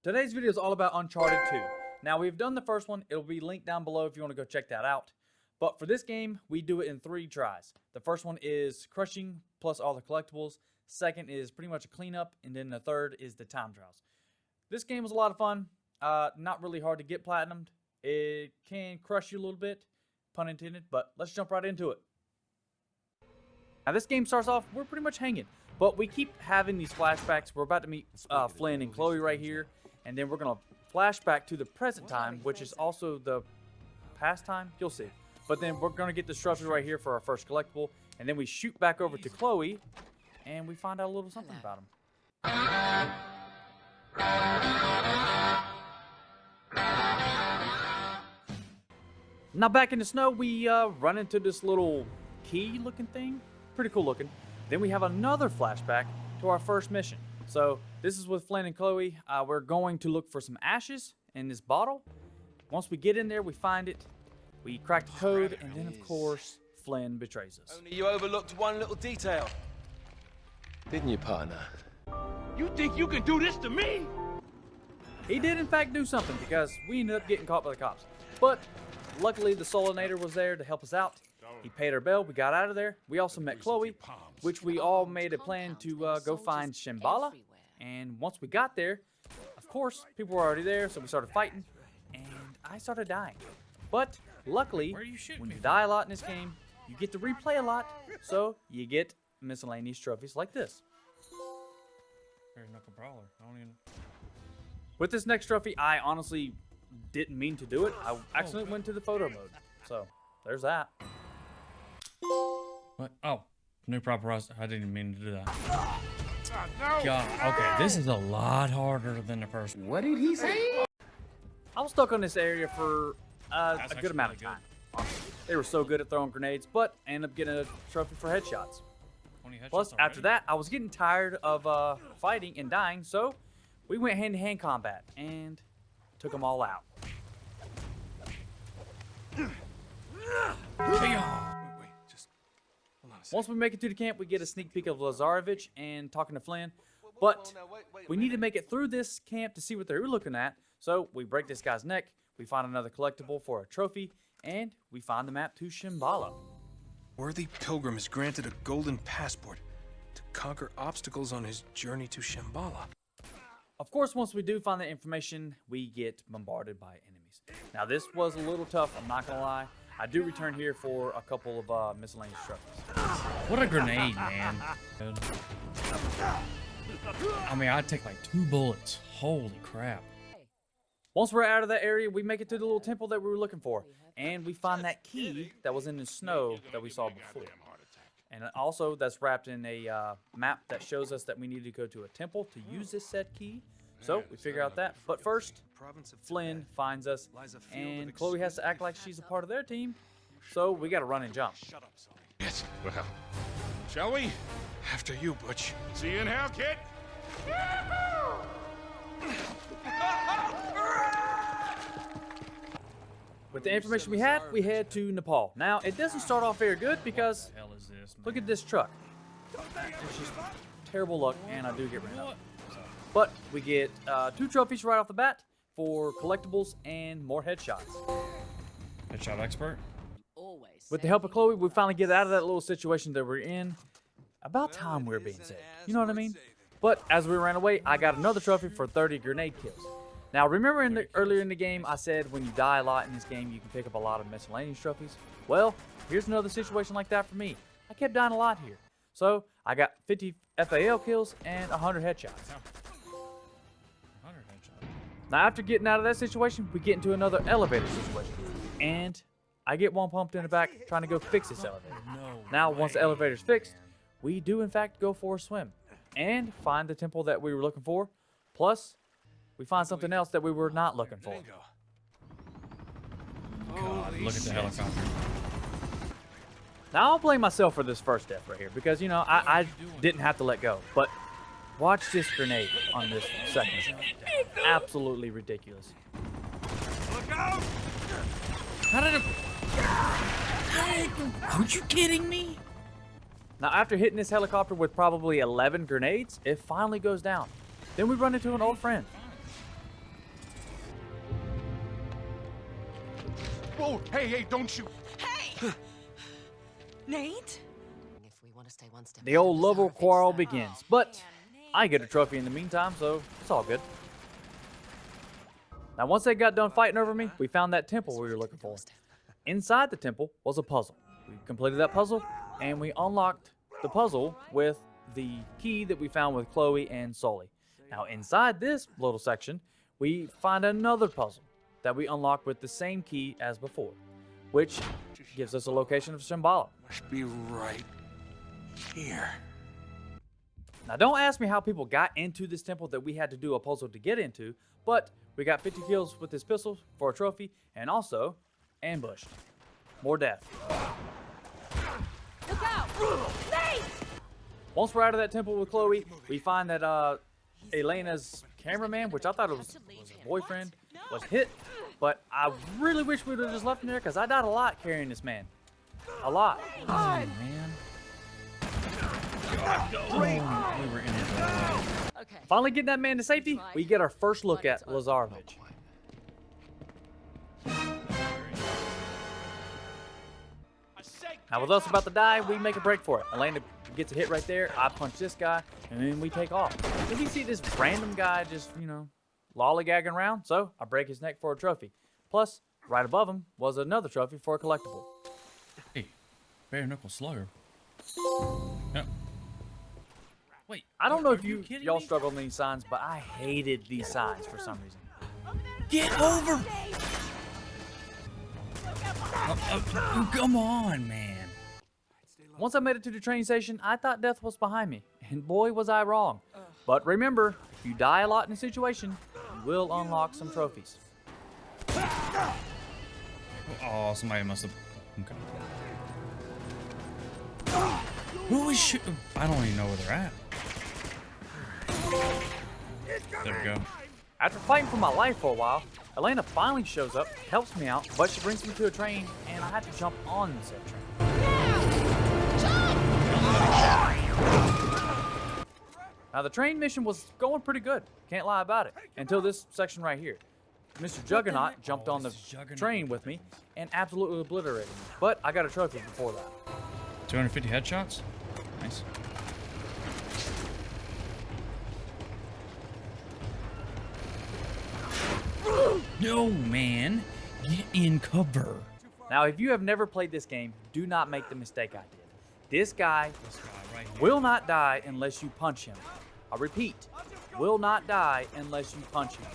Today's video is all about Uncharted 2. Now, we've done the first one. It'll be linked down below if you want to go check that out. But for this game, we do it in 3 tries. The first one is crushing plus all the collectibles. Second is pretty much a cleanup. And then the third is the time trials. This game was a lot of fun. Not really hard to get platinumed. It can crush you a little bit, pun intended, but let's jump right into it. Now, this game starts off, we're pretty much hanging. But we keep having these flashbacks. We're about to meet Flynn and Chloe right here. And then we're going to flash back to the present time, which is also the past time. You'll see. But then we're going to get this trophy right here for our first collectible. And then we shoot back over to Chloe. And we find out a little something about him. Now back in the snow, we run into this little key looking thing. Pretty cool looking. Then we have another flashback to our first mission. So this is with Flynn and Chloe. We're going to look for some ashes in this bottle. Once we get in there, we find it. We crack the code, and then of course, Flynn betrays us. Only you overlooked one little detail. Didn't you, partner? You think you can do this to me? He did in fact do something because we ended up getting caught by the cops. But luckily the Solinator was there to help us out. He paid our bill, we got out of there. We also met Chloe, which we all made a plan to go find Shambala. And once we got there, of course, people were already there, so we started fighting. And I started dying. But luckily, when you die a lot in this game, you get to replay a lot. So you get miscellaneous trophies like this. With this next trophy, I honestly didn't mean to do it. I accidentally went to the photo mode. So there's that. What? Oh, new paparazzi. I didn't mean to do that. God, okay, this is a lot harder than the first one. What did he say? I was stuck on this area for a good amount of time. They were so good at throwing grenades, but I ended up getting a trophy for headshots. Plus, after that, I was getting tired of fighting and dying, so we went hand-to-hand combat and took them all out. Once we make it to the camp, we get a sneak peek of Lazarevich and talking to Flynn. But we need to make it through this camp to see what they're looking at. So we break this guy's neck, we find another collectible for a trophy, and we find the map to Shambala. Worthy pilgrim is granted a golden passport to conquer obstacles on his journey to Shambala. Of course, once we do find the information, we get bombarded by enemies. Now, this was a little tough, I'm not going to lie. I do return here for a couple of miscellaneous trophies. What a grenade, man. I mean, I'd take like 2 bullets. Holy crap. Once we're out of that area, we make it to the little temple that we were looking for. And we find that key that was in the snow that we saw before. And also, that's wrapped in a map that shows us that we need to go to a temple to use this said key. So, we figure out that. But first, Flynn finds us, and Chloe has to act like she's a part of their team. So, we gotta run and jump. Yes. Well, shall we? After you, Butch. See you in hell, kid. With the information we had, we head to Nepal. Now, it doesn't start off very good because, What the hell is this, man? look at this truck. It's just terrible luck, and I do get ran over. But we get 2 trophies right off the bat for collectibles and more headshots. Headshot expert? With the help of Chloe, we finally get out of that little situation that we're in. About time we were being saved. You know what I mean? But as we ran away, I got another trophy for 30 grenade kills. Now, remember earlier in the game, I said when you die a lot in this game, you can pick up a lot of miscellaneous trophies? Well, here's another situation like that for me. I kept dying a lot here. So, I got 50 FAL kills and 100 headshots. Now, after getting out of that situation, we get into another elevator situation. And I get one pumped in the back trying to go fix this elevator. Now, once the elevator's fixed, we do in fact go for a swim. And find the temple that we were looking for. Plus, we find something else that we were not looking for. God, look at the helicopter. Now, I'll blame myself for this first death right here. Because, you know, I didn't have to let go. But watch this grenade on this second shot. Absolutely ridiculous. Look out! How did it... Are you kidding me? Now, after hitting this helicopter with probably 11 grenades, it finally goes down. Then we run into an old friend. Whoa, hey, don't shoot. Hey! Nate? The old level quarrel begins, but I get a trophy in the meantime, so it's all good. Now, once they got done fighting over me, we found that temple we were looking for. Inside the temple was a puzzle. We completed that puzzle, and we unlocked the puzzle with the key that we found with Chloe and Sully. Now, inside this little section, we find another puzzle that we unlock with the same key as before, which gives us a location of Shambala. Must be right here. Now, don't ask me how people got into this temple that we had to do a puzzle to get into, but we got 50 kills with this pistol for a trophy, and also ambushed. More death. Look out! Nate! Once we're out of that temple with Chloe, we find that Elena's cameraman, which I thought it was her boyfriend, was hit. But I really wish we would have just left him there, because I died a lot carrying this man. A lot. Oh, man. Oh, we were in it all the way. Okay. Finally getting that man to safety, we get our first look at Lazarevich. Now, with us about to die, we make a break for it. Elena gets a hit right there. I punch this guy, and then we take off. Then we see this random guy just, lollygagging around, so I break his neck for a trophy. Plus, right above him was another trophy for a collectible. Hey, bare knuckle slower. Yep. Wait, I don't know if you kidding y'all me? struggle on these signs, but I hated these signs for some reason. Get over! Come on, man. Once I made it to the train station, I thought death was behind me, and boy was I wrong. But remember, if you die a lot in a situation, you will unlock some trophies. Oh, somebody must have. Okay. Who is shooting? I don't even know where they're at. There we go. After fighting for my life for a while, Elena finally shows up, helps me out, but she brings me to a train, and I have to jump on said train. Now, the train mission was going pretty good, can't lie about it, until this section right here. Mr. Juggernaut jumped on the train with me and absolutely obliterated me, but I got a trophy before that. 250 headshots? Nice. No, man. Get in cover. Now, if you have never played this game, do not make the mistake I did. This guy Right here. will not die unless you punch him. I repeat, will not die unless you punch him.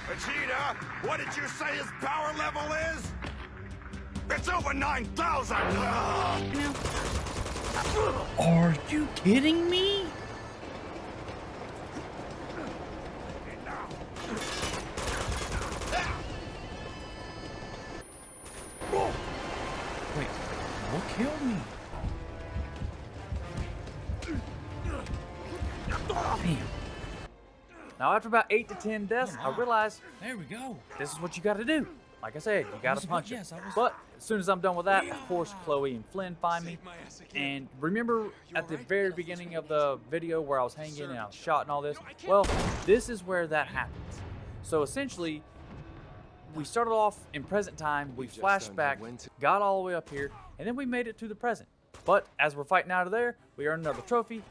Vegeta, what did you say his power level is? It's over 9,000! Are you kidding me? Wait, what killed me? Damn. Now, after about 8 to 10 deaths, I realized There we go. this is what you got to do. Like I said, you got to punch him. yes, I was- But as soon as I'm done with that, of course, Chloe and Flynn find me. And remember at the very beginning of the video where I was hanging and I was shot and all this? Well, this is where that happens. So essentially, we started off in present time, we flashed back, got all the way up here, and then we made it to the present. But as we're fighting out of there, we earned another trophy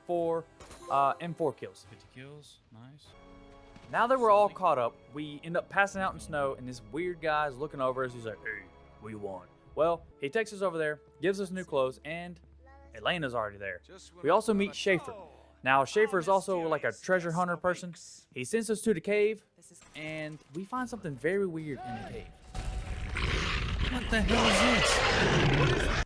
for M4 kills. 50 kills. Nice. Now that we're all caught up, we end up passing out in snow, and this weird guy's looking over us. He's like, "Hey, what you want?" Well, he takes us over there, gives us new clothes, and Elena's already there. We also meet Schaefer. Now, Schaefer is also like a treasure hunter person. He sends us to the cave, and we find something very weird in the cave. What the hell is this?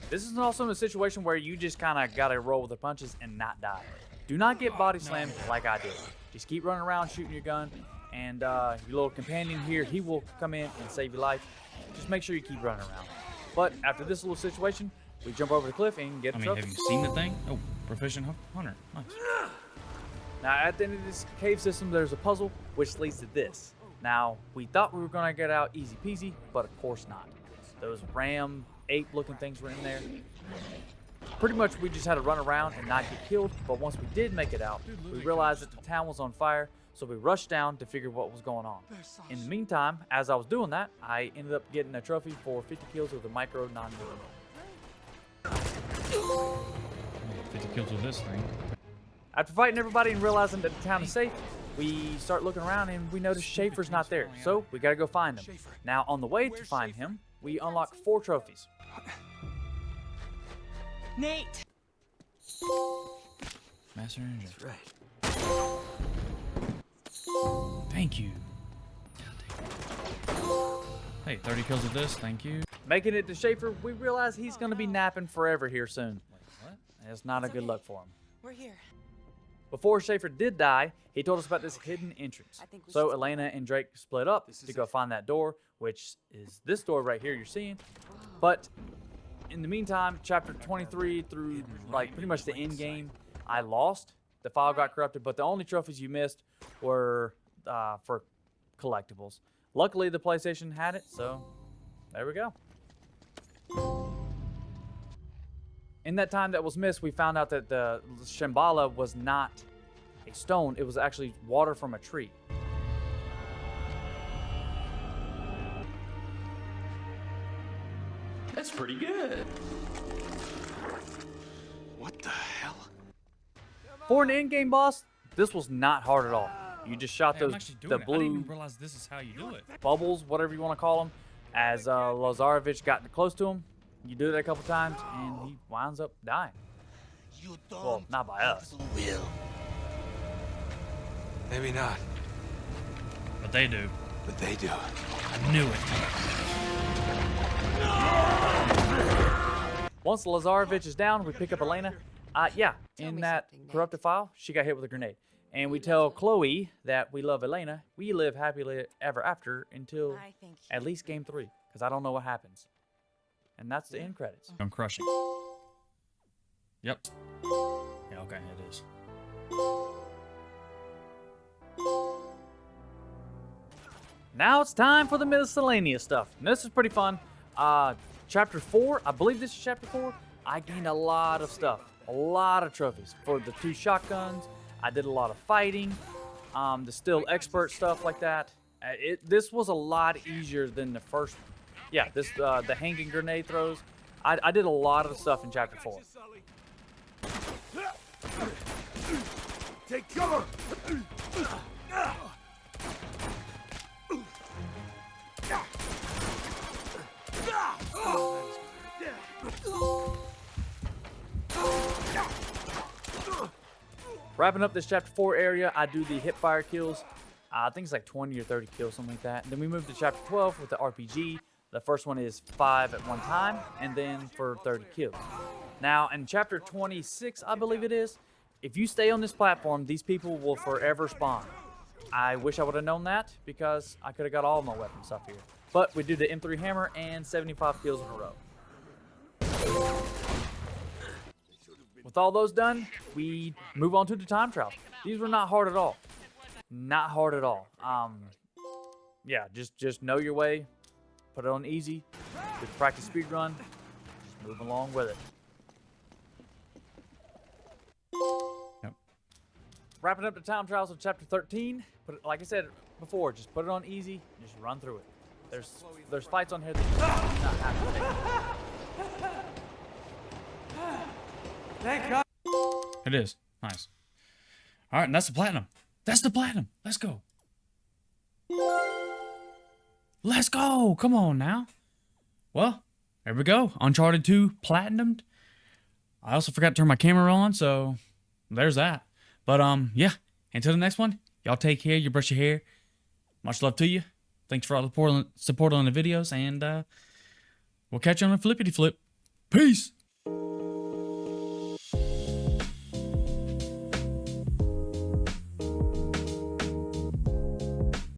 This is also in a situation where you just kind of got to roll with the punches and not die. Do not get body slammed like I did. Just keep running around shooting your gun, and your little companion here, he will come in and save your life. Just make sure you keep running around. But after this little situation, we jump over the cliff and get a trophy. Have you seen the thing? Oh, proficient hunter. Nice. Now, at the end of this cave system, there's a puzzle, which leads to this. Now, we thought we were going to get out easy peasy, but of course not. Those ram ape-looking things were in there. pretty much we just had to run around and not get killed. But once we did make it out, we realized that the town was on fire, so we rushed down to figure what was going on. In the meantime, as I was doing that, I ended up getting a trophy for 50 kills with a micro 9mm. 50 kills with this thing. After fighting everybody and realizing that the town is safe, we start looking around and we notice Schaefer's not there. So we gotta go find him. Now on the way to find him, we unlock 4 trophies. Nate! Master Ninja. That's right. Thank you. Hey, 30 kills with this. Thank you. Making it to Schaefer, we realize he's gonna be napping forever here soon. What? It's not a good look for him. We're here. Before Schaefer did die, he told us about this hidden entrance. So Elena and Drake split up to go find that door, which is this door right here you're seeing. But in the meantime, chapter 23 through like pretty much the end game, I lost. The file got corrupted, but the only trophies you missed were for collectibles. Luckily, the PlayStation had it, so there we go. In that time that was missed, we found out that the Shambala was not a stone. It was actually water from a tree. That's pretty good. What the hell? For an in-game boss, this was not hard at all. You just shot Hey, I'm those actually doing the it. I didn't blue even realize this is how you do it. bubbles, whatever you want to call them. As Lazarevich got close to him, you do it a couple times, and he winds up dying. Well, not by us. Maybe not, But they do. but they do. I knew it. Once Lazarevich is down, we pick up Elena. Yeah, in that corrupted file, she got hit with a grenade. And we tell Chloe that we love Elena. We live happily ever after until at least game 3, because I don't know what happens. And that's the end credits. I'm crushing. Yep. Yeah, okay, it is. Now it's time for the miscellaneous stuff. And this is pretty fun. Chapter 4, I believe this is chapter 4. I gained a lot of stuff, a lot of trophies for the 2 shotguns. I did a lot of fighting, the still expert stuff like that. This was a lot easier than the first. Yeah, this the hanging grenade throws. I did a lot of stuff in chapter 4. Take cover! Wrapping up this chapter 4 area, I do the hip fire kills. I think it's like 20 or 30 kills, something like that. And then we move to chapter 12 with the RPG. The first one is 5 at one time, and then for 30 kills. Now, in chapter 26, I believe it is, if you stay on this platform, these people will forever spawn. I wish I would have known that, because I could have got all of my weapons up here. But we do the M3 hammer and 75 kills in a row. With all those done, we move on to the time trials. These were not hard at all. Not hard at all. Yeah, just know your way. Put it on easy. Do the practice speed run. Just move along with it. Yep. Wrapping up the time trials of chapter 13. Like I said before, just put it on easy. Just run through it. There's fights on here that you do not have to take. Thank God. It is. Nice. All right, and that's the platinum. That's the platinum. Let's go. Let's go. Come on now. Well, there we go. Uncharted 2 platinumed. I also forgot to turn my camera on, so there's that. But yeah, until the next one, y'all take care. You brush your hair. Much love to you. Thanks for all the support on the videos, and we'll catch you on the flippity flip. Peace.